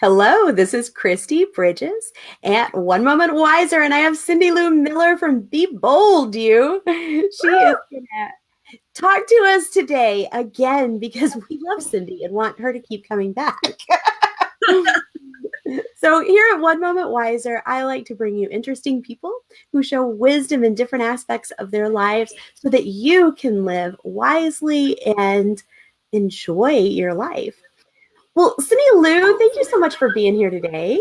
Hello, this is Christy Bridges at One Moment Wiser, and I have Cyndilu Miller from BeBOLDYou. She is going to talk to us today again because we love Cindy and want her to keep coming back. So here at One Moment Wiser, I like to bring you interesting people who show wisdom in different aspects of their lives so that you can live wisely and enjoy your life. Well, Cyndilu, thank you so much for being here today.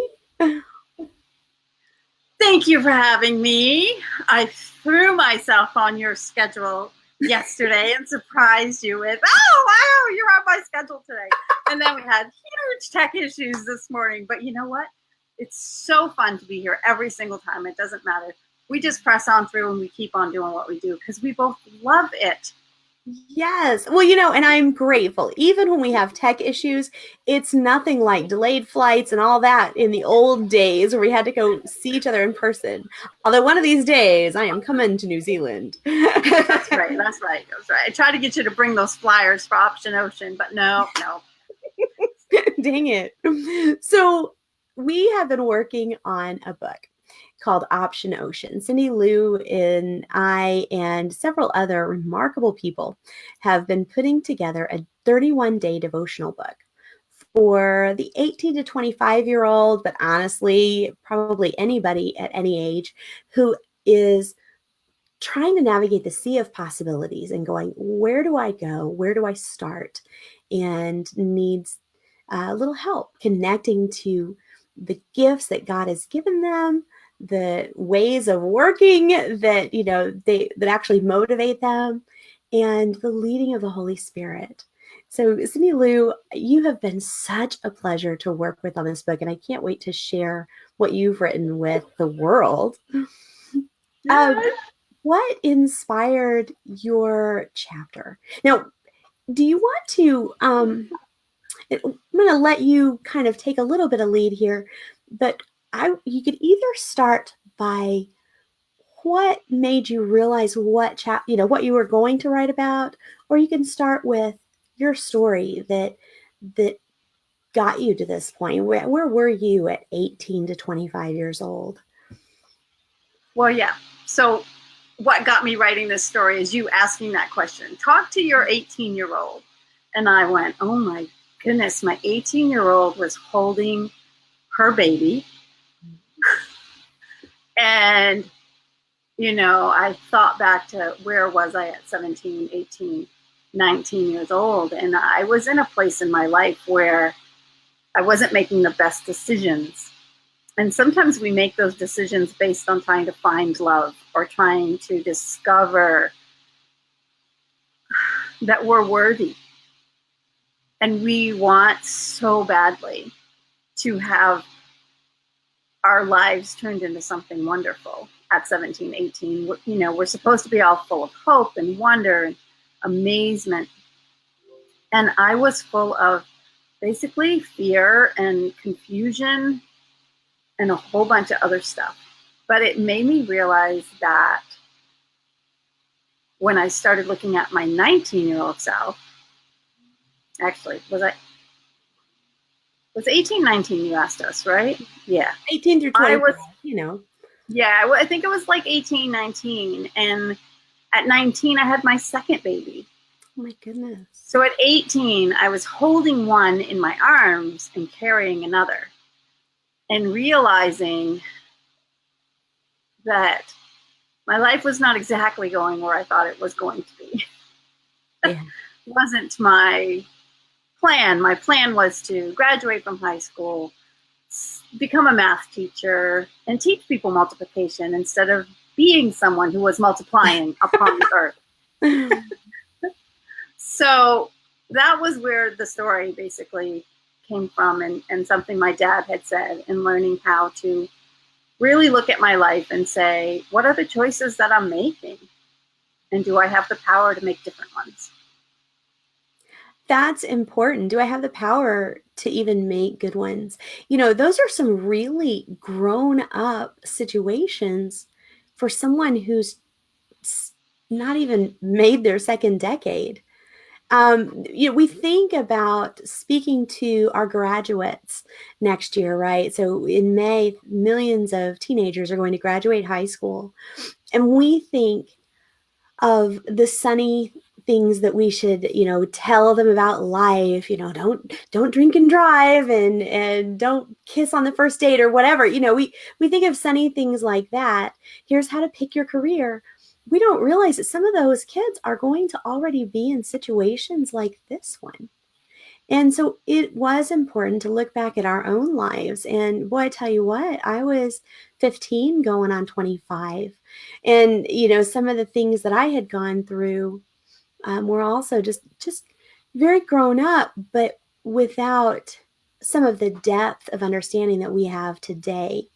Thank you for having me. I threw myself on your schedule yesterday and surprised you with, oh, wow, you're on my schedule today. And then we had huge tech issues this morning. But you know what? It's so fun to be here every single time. It doesn't matter. We just press on through and we keep on doing what we do because we both love it. Yes. Well, and I'm grateful. Even when we have tech issues, it's nothing like delayed flights and all that in the old days where we had to go see each other in person. Although one of these days I am coming to New Zealand. That's right. That's right. I tried to get you to bring those flyers for Option Ocean, but no. Dang it. So we have been working on a book called Option Ocean. Cyndilu and I and several other remarkable people have been putting together a 31-day devotional book for the 18 to 25-year-old, but honestly, probably anybody at any age who is trying to navigate the sea of possibilities and going, where do I go? Where do I start? And needs a little help connecting to the gifts that God has given them, the ways of working that that actually motivate them, and the leading of the Holy Spirit. So, Cyndilu, you have been such a pleasure to work with on this book, and I can't wait to share what you've written with the world. What inspired your chapter? Now, do you want to? I'm going to let you kind of take a little bit of lead here, but you could either start by what made you realize what you were going to write about, or you can start with your story that got you to this point. Where were you at 18 to 25 years old? Well, yeah. So what got me writing this story is you asking that question. Talk to your 18-year-old. And I went, oh my goodness, my 18-year-old was holding her baby. And, I thought back to where was I at 17, 18, 19 years old. And I was in a place in my life where I wasn't making the best decisions. And sometimes we make those decisions based on trying to find love or trying to discover that we're worthy. And we want so badly to have our lives turned into something wonderful at 17, 18. We're supposed to be all full of hope and wonder and amazement. And I was full of basically fear and confusion and a whole bunch of other stuff. But it made me realize that when I started looking at my 19-year-old self, actually, was 18, 19 you asked us, right? Yeah. 18 through 20, Yeah, I think it was like 18, 19. And at 19, I had my second baby. Oh my goodness. So at 18, I was holding one in my arms and carrying another and realizing that my life was not exactly going where I thought it was going to be. Yeah. It wasn't my plan. My plan was to graduate from high school, become a math teacher, and teach people multiplication instead of being someone who was multiplying upon the earth. So that was where the story basically came from, and something my dad had said, and learning how to really look at my life and say, what are the choices that I'm making? And do I have the power to make different ones? That's important. Do I have the power to even make good ones? Those are some really grown up situations for someone who's not even made their second decade. We think about speaking to our graduates next year, right? So in May, millions of teenagers are going to graduate high school. And we think of the sunny things that we should, tell them about life. Don't drink and drive, and don't kiss on the first date or whatever. We think of sunny things like that. Here's how to pick your career. We don't realize that some of those kids are going to already be in situations like this one. And so it was important to look back at our own lives. And boy, I tell you what, I was 15 going on 25. And, some of the things that I had gone through were also just very grown up, but without some of the depth of understanding that we have today.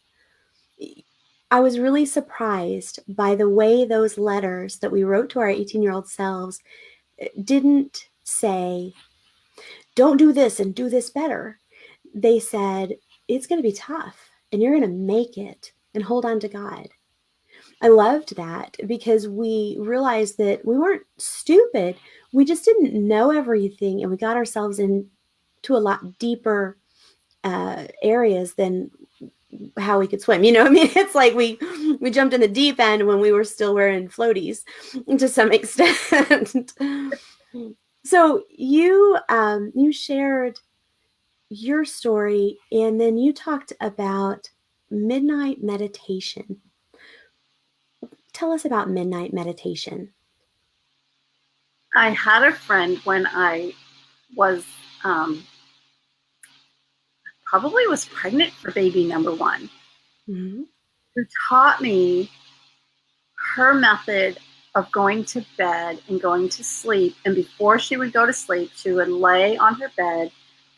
I was really surprised by the way those letters that we wrote to our 18-year-old selves didn't say, don't do this and do this better. They said, it's going to be tough and you're going to make it, and hold on to God. I loved that because we realized that we weren't stupid. We just didn't know everything, and we got ourselves into a lot deeper areas than how we could swim. It's like we jumped in the deep end when we were still wearing floaties to some extent. So you shared your story, and then you talked about midnight meditation. Tell us about midnight meditation. I had a friend when I was probably was pregnant for baby number one, Mm-hmm. who taught me her method of going to bed and going to sleep. And before she would go to sleep, she would lay on her bed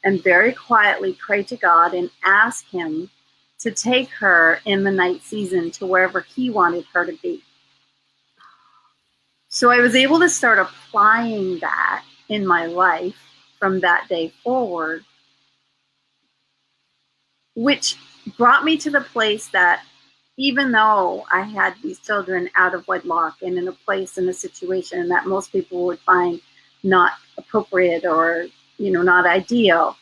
and very quietly pray to God and ask him to take her in the night season to wherever he wanted her to be. So I was able to start applying that in my life from that day forward, which brought me to the place that even though I had these children out of wedlock and in a place, in a situation that most people would find not appropriate or, not ideal,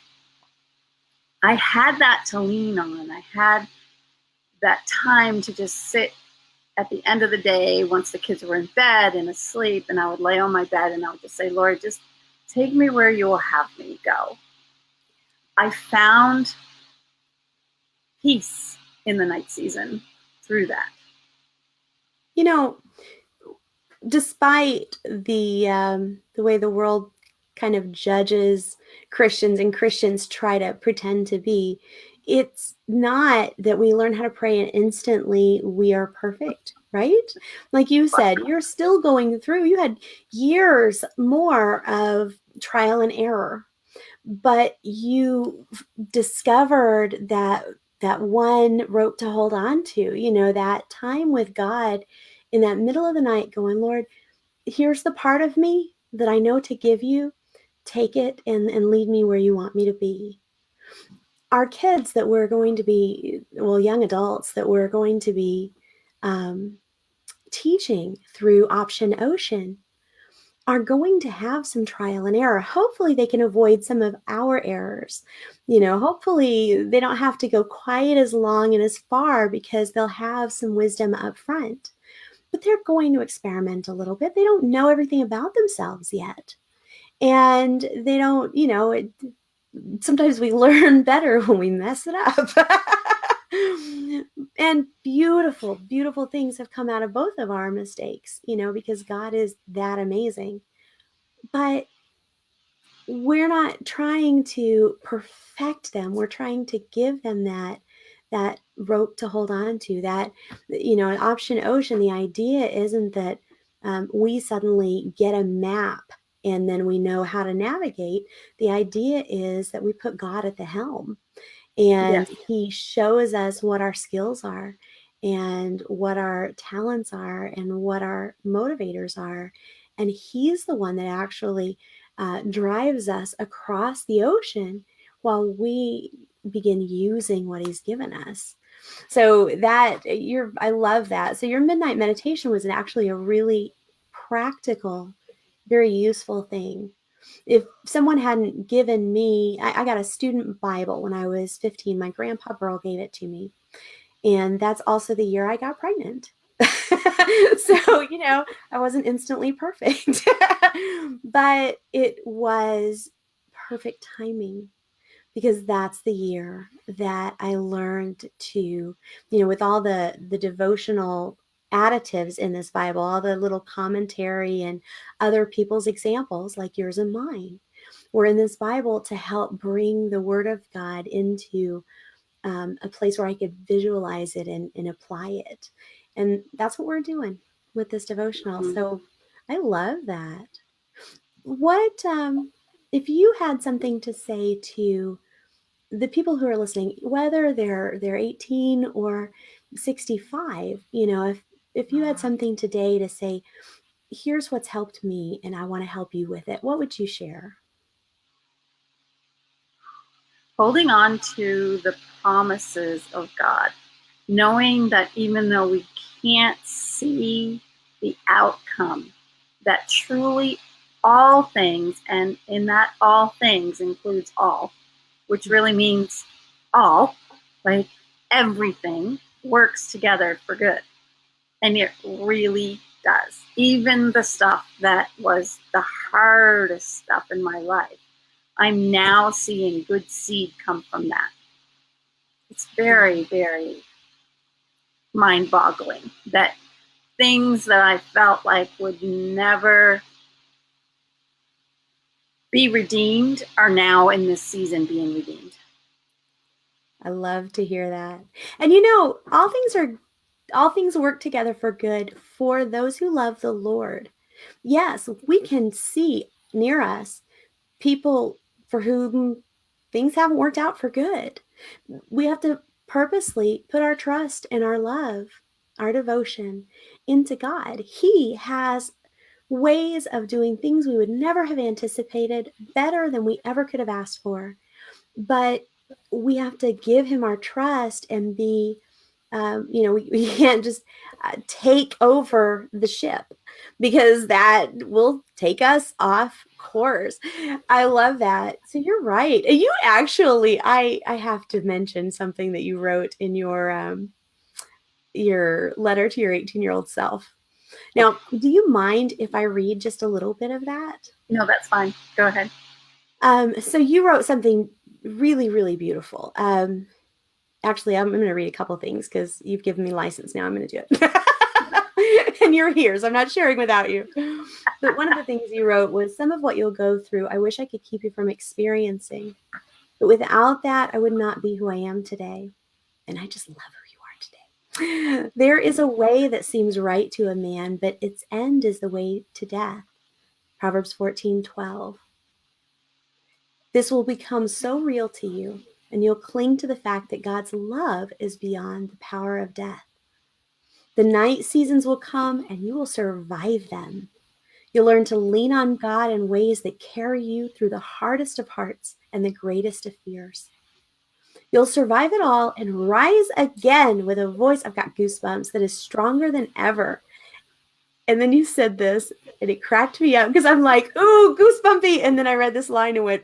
I had that to lean on. I had that time to just sit at the end of the day once the kids were in bed and asleep, and I would lay on my bed and I would just say, Lord, just take me where you will have me go. I found peace in the night season through that. Despite the way the world kind of judges Christians and Christians try to pretend to be, it's not that we learn how to pray and instantly we are perfect, right? Like you said, you're still going through, you had years more of trial and error, but you discovered that one rope to hold on to, that time with God in that middle of the night going, Lord, here's the part of me that I know to give you. Take it and lead me where you want me to be. Our kids that we're going to be, well, young adults that we're going to be teaching through Option Ocean are going to have some trial and error. Hopefully they can avoid some of our errors. Hopefully they don't have to go quite as long and as far because they'll have some wisdom up front. But they're going to experiment a little bit. They don't know everything about themselves yet. And they don't, sometimes we learn better when we mess it up. And beautiful, beautiful things have come out of both of our mistakes, because God is that amazing. But we're not trying to perfect them. We're trying to give them that rope to hold on to. That, an Option Ocean, the idea isn't that we suddenly get a map and then we know how to navigate. The idea is that we put God at the helm, and Yes. he shows us what our skills are and what our talents are and what our motivators are. And he's the one that actually drives us across the ocean while we begin using what he's given us. So I love that. So your midnight meditation was actually a really practical, very useful thing. If someone hadn't given me, I got a student Bible when I was 15. My grandpa Burl gave it to me. And that's also the year I got pregnant. So, I wasn't instantly perfect, but it was perfect timing because that's the year that I learned to, with all the devotional additives in this Bible, all the little commentary and other people's examples like yours and mine were in this Bible to help bring the Word of God into a place where I could visualize it and apply it. And that's what we're doing with this devotional. Mhm. So I love that. What, if you had something to say to the people who are listening, whether they're 18 or 65, if you had something today to say, here's what's helped me and I want to help you with it, what would you share? Holding on to the promises of God, knowing that even though we can't see the outcome, that truly all things, and in that all things includes all, which really means all, like everything works together for good. And it really does. Even the stuff that was the hardest stuff in my life, I'm now seeing good seed come from that. It's very, very mind-boggling that things that I felt like would never be redeemed are now in this season being redeemed. I love to hear that. And all things work together for good for those who love the Lord. Yes, we can see near us people for whom things haven't worked out for good. We have to purposely put our trust and our love, our devotion into God. He has ways of doing things we would never have anticipated, better than we ever could have asked for. But we have to give him our trust and be, we can't just take over the ship because that will take us off course. I love that. So you're right. You actually, I have to mention something that you wrote in your letter to your 18-year-old self. Now, do you mind if I read just a little bit of that? No, that's fine. Go ahead. So you wrote something really, really beautiful. Actually, I'm going to read a couple things because you've given me license. Now I'm going to do it. And you're here, so I'm not sharing without you. But one of the things you wrote was, some of what you'll go through, I wish I could keep you from experiencing. But without that, I would not be who I am today. And I just love who you are today. There is a way that seems right to a man, but its end is the way to death. Proverbs 14:12. This will become so real to you, and you'll cling to the fact that God's love is beyond the power of death. The night seasons will come, and you will survive them. You'll learn to lean on God in ways that carry you through the hardest of hearts and the greatest of fears. You'll survive it all and rise again with a voice, I've got goosebumps, that is stronger than ever. And then you said this, and it cracked me up because I'm like, ooh, goosebumpy. And then I read this line and went,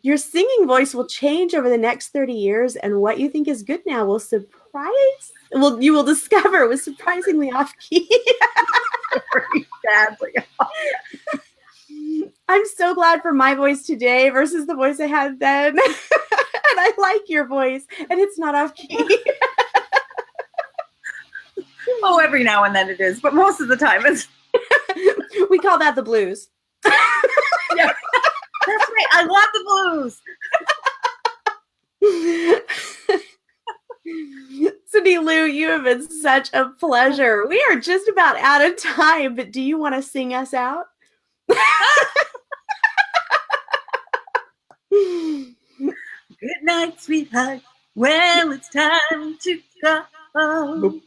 your singing voice will change over the next 30 years, and what you think is good now you will discover it was surprisingly off key. Very badly. I'm so glad for my voice today versus the voice I had then. And I like your voice, and it's not off key. Oh, every now and then it is, but most of the time it's. We call that the blues. Yeah, that's right. I love the blues. Cyndilu, you have been such a pleasure. We are just about out of time, but do you want to sing us out? Good night, sweetheart. Well, it's time to go. Good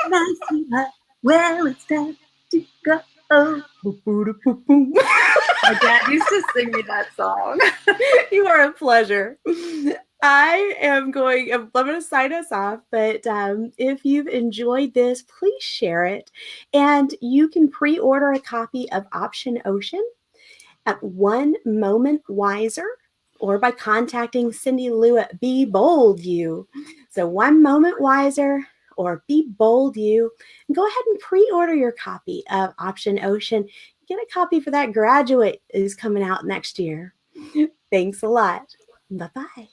night, sweetheart. Well, it's time to go. My dad used to sing me that song. You are a pleasure. I'm going to sign us off, but if you've enjoyed this, please share it. And you can pre-order a copy of Option Ocean at One Moment Wiser or by contacting Cyndilu at BeBOLDYou. So One Moment Wiser or BeBOLDYou. Go ahead and pre-order your copy of Option Ocean. Get a copy for that graduate is coming out next year. Thanks a lot. Bye-bye.